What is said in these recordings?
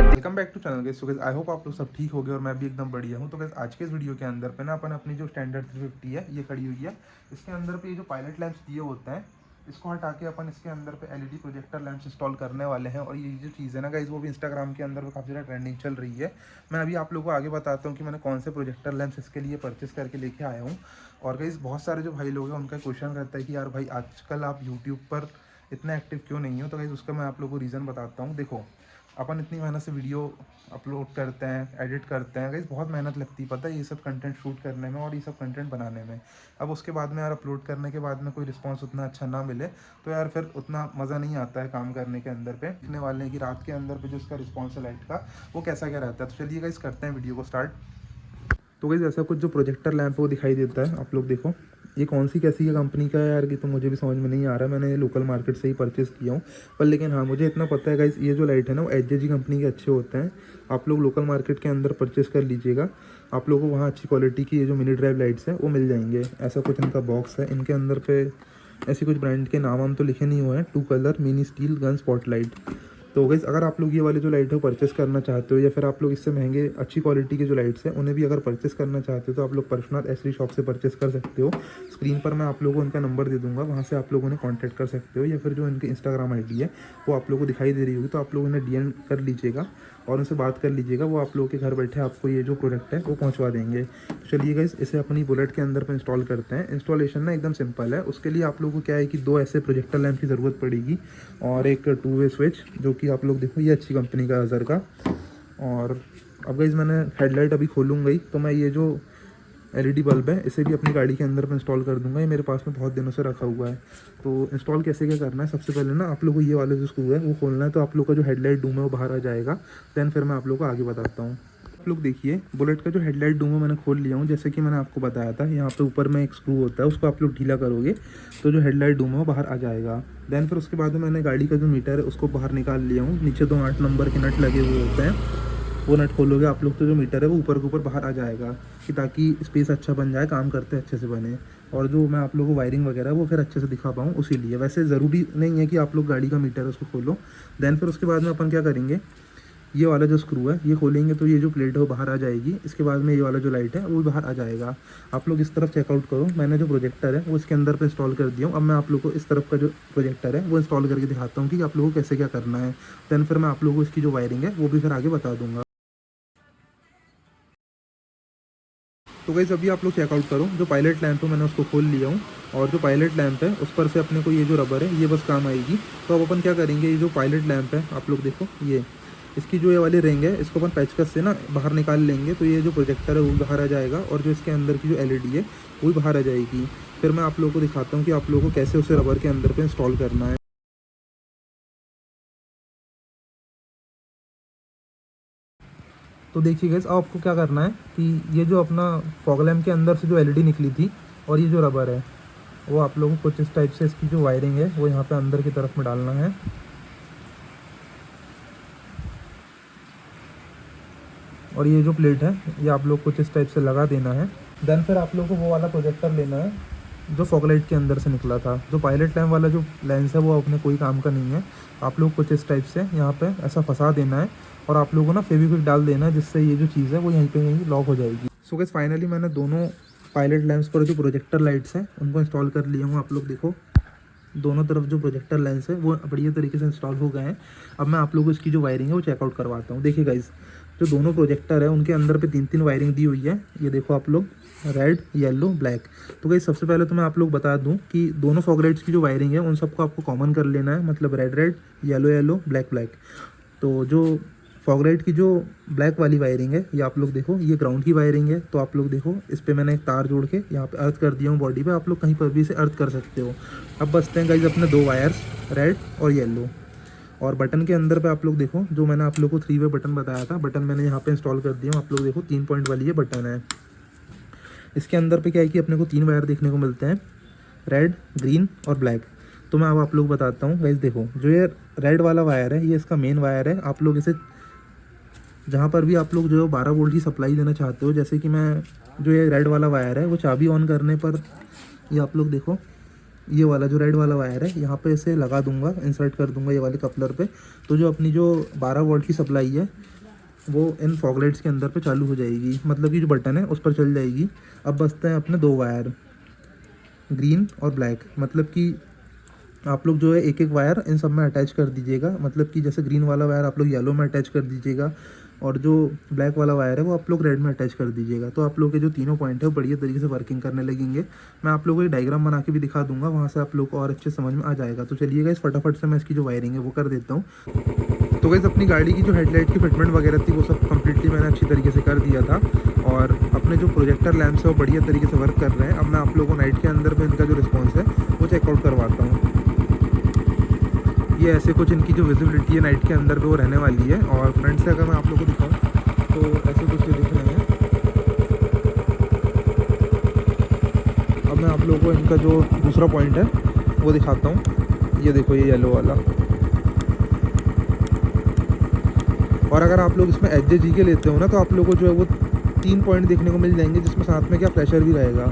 Welcome back to channel guys. So guys I hope आप लोग सब ठीक हो गए और मैं भी एकदम बढ़िया हूँ। तो गाइस आज के इस वीडियो के अंदर पे ना अपन अपनी जो स्टैंडर्ड 350 है ये खड़ी हुई है। इसके अंदर पे ये जो पायलट लैंप्स दिए होते हैं इसको हटा के अपन इसके अंदर पे एलईडी प्रोजेक्टर लैंप्स इंस्टॉल करने वाले हैं। और ये जो चीज़ है ना गाइस वो भी इंस्टाग्राम के अंदर काफ़ी ज़्यादा ट्रेंडिंग चल रही है। मैं अभी आप लोगों को आगे बताता हूँ कि मैंने कौन से प्रोजेक्टर लैंप्स इसके लिए परचेस करके लेके आया हूँ। और गाइस बहुत सारे जो भाई लोग हैं उनका क्वेश्चन रहता है कि यार भाई आजकल आप यूट्यूब पर इतना एक्टिव क्यों नहीं हो। तो गाइस उसका मैं आप लोगों को रीज़न बताता हूँ। देखो अपन इतनी मेहनत से वीडियो अपलोड करते हैं, एडिट करते हैं, गाइस बहुत मेहनत लगती है पता है ये सब कंटेंट शूट करने में और ये सब कंटेंट बनाने में। अब उसके बाद में यार अपलोड करने के बाद में कोई रिस्पांस उतना अच्छा ना मिले तो यार फिर उतना मज़ा नहीं आता है काम करने के अंदर पे। देखने वाले हैं कि रात के अंदर पे जो इसका रिस्पॉन्स है लाइट का वो कैसा क्या रहता है। तो चलिए गाइस करते हैं वीडियो को स्टार्ट। तो गाइस ऐसा कुछ जो प्रोजेक्टर लैंप वो दिखाई देता है। आप लोग देखो ये कौन सी कैसी है कंपनी का है यार, कि तो मुझे भी समझ में नहीं आ रहा। मैंने ये लोकल मार्केट से ही परचेज़ किया हूँ पर लेकिन हाँ मुझे इतना पता है गाइस ये जो लाइट है ना वो एचजेजी कंपनी के अच्छे होते हैं। आप लोग लोकल मार्केट के अंदर परचेज़ कर लीजिएगा, आप लोगों को वहाँ अच्छी क्वालिटी की ये जो मिनी ड्राइव लाइट्स हैं वो मिल जाएंगे। ऐसा कुछ इनका बॉक्स है। इनके अंदर पे ऐसे कुछ ब्रांड के नाम हम तो लिखे नहीं हुए हैं। 2 colour mini steel gun spotlight. तो गाइस अगर आप लोग ये वाले जो लाइट है वो परचेस करना चाहते हो या फिर आप लोग इससे महंगे अच्छी क्वालिटी के जो लाइट्स हैं उन्हें भी अगर परचेस करना चाहते हो तो आप लोग परशुनाथ एसरी शॉप से परचेस कर सकते हो। स्क्रीन पर मैं आप लोगों को उनका नंबर दे दूंगा, वहाँ से आप लोग उन्हें कांटेक्ट कर सकते हो या फिर जो इनके इंस्टाग्राम आईडी है वो आप लोगों को दिखाई दे रही होगी तो आप लोग उन्हें डीएम कर लीजिएगा और उनसे बात कर लीजिएगा। वो आप लोगों के घर बैठे आपको ये जो प्रोडक्ट है वो पहुँचवा देंगे। तो चलिए गाइस इसे अपनी बुलेट के अंदर पर इंस्टॉल करते हैं। इंस्टॉलेशन ना एकदम सिंपल है। उसके लिए आप लोगों को क्या है कि 2 ऐसे प्रोजेक्टर लैंप की ज़रूरत पड़ेगी और एक 2 वे स्विच जो कि आप लोग देखो ये अच्छी कंपनी का अजर का। और अब गाइस मैंने हेडलाइट अभी खोलूँगा ही तो मैं ये जो एलईडी बल्ब है इसे भी अपनी गाड़ी के अंदर में इंस्टॉल कर दूंगा। ये मेरे पास में बहुत दिनों से रखा हुआ है। तो इंस्टॉल कैसे क्या करना है, सबसे पहले ना आप लोग को ये वाला जो स्क्रू है वो खोलना है। तो आप लोग का जो हेडलाइट डूम है वो बाहर आ जाएगा। देन फिर मैं आप लोग को आगे बताता हूँ। आप लोग देखिए बुलेट का जो हेडलाइट डूम है मैंने खोल लिया हूँ। जैसे कि मैंने आपको बताया था यहाँ पे ऊपर में एक स्क्रू होता है, उसको आप लोग ढीला करोगे तो जो हेडलाइट डूम है वो बाहर आ जाएगा। देन फिर उसके बाद में मैंने गाड़ी का जो मीटर है उसको बाहर निकाल लिया हूँ। नीचे 2 8 नंबर के नट लगे हुए होते हैं, वो नट खोलोगे आप लोग तो जो मीटर है वो ऊपर के ऊपर बाहर आ जाएगा कि ताकि स्पेस अच्छा बन जाए, काम करते अच्छे से बने और जो मैं आप लोगों को वायरिंग वगैरह वो फिर अच्छे से दिखा पाऊँ उसी लिए। वैसे ज़रूरी नहीं है कि आप लोग गाड़ी का मीटर है उसको खोलो। देन फिर उसके बाद में अपन क्या करेंगे, ये वाला जो स्क्रू है ये खोलेंगे तो ये जो प्लेट है वो बाहर आ जाएगी। इसके बाद में ये वाला जो लाइट है वो भी बाहर आ जाएगा। आप लोग इस तरफ चेकआउट करो, मैंने जो प्रोजेक्टर है वो इसके अंदर पे इंस्टॉल कर दिया हूँ। अब मैं आप लोग को इस तरफ का जो प्रोजेक्टर है वो इंस्टॉल करके दिखाता हूँ कि आप लोगों को कैसे क्या करना है। देन फिर मैं आप लोगों को इसकी जो वायरिंग है वो भी फिर आगे बता दूँगा। तो गाइस अभी आप लोग चेकआउट करो, जो पायलट लैंप है मैंने उसको खोल लिया हूँ और जो पायलट लैंप है उस पर से अपने को ये जो रबर है ये बस काम आएगी। तो अब अपन क्या करेंगे, ये जो पायलट लैंप है आप लोग देखो ये इसकी जो ये वाली रिंग है इसको अपन पेचकस से ना बाहर निकाल लेंगे तो ये जो प्रोजेक्टर है वो बाहर आ जाएगा और जो इसके अंदर की जो एलईडी है वो भी बाहर आ जाएगी। फिर मैं आप लोगों को दिखाता हूँ कि आप लोगों को कैसे उसे रबर के अंदर पर इंस्टॉल करना है। तो देखिए गाइस अब आपको क्या करना है कि ये जो अपना फॉग लैम्प के अंदर से जो एलईडी निकली थी और ये जो रबर है वो आप लोगों को कुछ इस टाइप से इसकी जो वायरिंग है वो यहाँ पे अंदर की तरफ में डालना है। और ये जो प्लेट है ये आप लोग कुछ इस टाइप से लगा देना है। देन फिर आप लोग को वो वाला प्रोजेक्टर लेना है जो फॉगलाइट के अंदर से निकला था। जो पायलट लैम्प वाला जो लेंस है वो अपने कोई काम का नहीं है। आप लोग कुछ इस टाइप से यहाँ पे ऐसा फंसा देना है और आप लोगों को ना फेविक्विक डाल देना है जिससे ये जो चीज़ है वो यहीं पे यहीं लॉक हो जाएगी। सो गाइस फाइनली मैंने दोनों पायलट लैंप्स पर जो प्रोजेक्टर लाइट्स हैं उनको इंस्टॉल कर लिया हूँ। आप लोग देखो दोनों तरफ जो प्रोजेक्टर लेंस है वो बढ़िया तरीके से इंस्टॉल हो गए हैं। अब मैं आप लोगों को इसकी जो वायरिंग है वो चेकआउट करवाता हूँ। देखिए गाइस जो दोनों प्रोजेक्टर है उनके अंदर पे 3 वायरिंग दी हुई है। ये देखो आप लोग रेड येलो ब्लैक। तो गाइस सबसे पहले तो मैं आप लोग बता दूं कि दोनों फॉग लाइट्स की जो वायरिंग है उन सबको आपको कॉमन कर लेना है, मतलब red red yellow yellow black black. तो जो फॉग लाइट की जो ब्लैक वाली वायरिंग है ये आप लोग देखो ये ग्राउंड की वायरिंग है। तो आप लोग देखो इस पर मैंने एक तार जोड़ के यहाँ पे अर्थ कर दिया हूँ बॉडी पे, आप लोग कहीं पर भी इसे अर्थ कर सकते हो। अब बचते हैं गाइस अपने 2 वायर्स रेड और येलो। और बटन के अंदर पे आप लोग देखो जो मैंने आप लोग को 3 वे बटन बताया था, बटन मैंने यहाँ पे इंस्टॉल कर दिया हूँ। आप लोग देखो 3 पॉइंट वाली ये बटन है। इसके अंदर पे क्या है कि अपने को 3 वायर देखने को मिलते हैं, रेड ग्रीन और ब्लैक। तो मैं अब आप लोग बताता हूँ गाइस। देखो जो ये रेड वाला वायर है ये इसका मेन वायर है। आप लोग इसे जहाँ पर भी आप लोग जो 12 वोल्ट की सप्लाई देना चाहते हो, जैसे कि मैं जो ये रेड वाला वायर है वो चाबी ऑन करने पर ये आप लोग देखो ये वाला जो रेड वाला वायर है यहाँ पे इसे लगा दूंगा, इंसर्ट कर दूंगा ये वाले कपलर पे। तो जो अपनी जो 12 वोल्ट की सप्लाई है वो इन फॉग लाइट्स के अंदर पे चालू हो जाएगी, मतलब कि जो बटन है उस पर चल जाएगी। अब बचते हैं अपने 2 वायर, ग्रीन और ब्लैक। मतलब कि आप लोग जो है एक एक वायर इन सब में अटैच कर दीजिएगा, मतलब कि जैसे ग्रीन वाला वायर आप लोग येलो में अटैच कर दीजिएगा और जो ब्लैक वाला वायर है वो आप लोग रेड में अटैच कर दीजिएगा। तो आप लोग के जो तीनों पॉइंट है वो बढ़िया तरीके से वर्किंग करने लगेंगे। मैं आप लोगों को एक डायग्राम बना के भी दिखा दूंगा, वहाँ से आप लोग को और अच्छे समझ में आ जाएगा। तो चलिएगा इस फटाफट से मैं इसकी जो वायरिंग है वो कर देता हूँ। तो गाइस अपनी गाड़ी की जो हेडलाइट की फिटमेंट वगैरह थी वो सब कम्प्लीटली मैंने अच्छी तरीके से कर दिया था और अपने जो प्रोजेक्टर लैंप्स है वो बढ़िया तरीके से वर्क कर रहे हैं। अब मैं आप लोगों को नाइट के अंदर पे इनका जो रिस्पॉन्स है वो चेकआउट करवाता हूँ। ये ऐसे कुछ इनकी जो विजिबिलिटी है नाइट के अंदर पे वो रहने वाली है। और फ्रंट से अगर मैं आप लोगों को दिखाऊँ तो ऐसे कुछ ये दिख रहे हैं। अब मैं आप लोगों को इनका जो दूसरा पॉइंट है वो दिखाता हूँ। ये देखो ये येलो वाला। और अगर आप लोग इसमें एच जी के लेते हो ना तो आप लोगों को जो है वो 3 पॉइंट देखने को मिल जाएंगे, जिसमें साथ में क्या फ्लैशर भी रहेगा।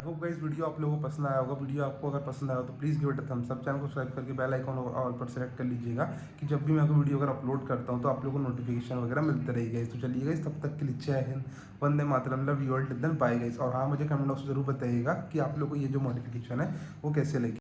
होप गाइस वीडियो आप लोगों को पसंद आया होगा। वीडियो आपको अगर पसंद आया हो तो please give it a thumbs up. Channel को सब्सक्राइब करके बेल आइकन ऑल पर सेलेक्ट कर लीजिएगा कि जब भी मैं कोई वीडियो अगर अपलोड करता हूँ तो आप लोगों को नोटिफिकेशन वगैरह मिलते रहेगा। तो चलिए गाइस तब तक के लिए जय हिंद, वंदे मातरम, love you all, till then bye guys. और हाँ मुझे कमेंट बॉक्स में जरूर बताइएगा कि आप लोगों को ये जो मॉडिफिकेशन है वो कैसे लगी।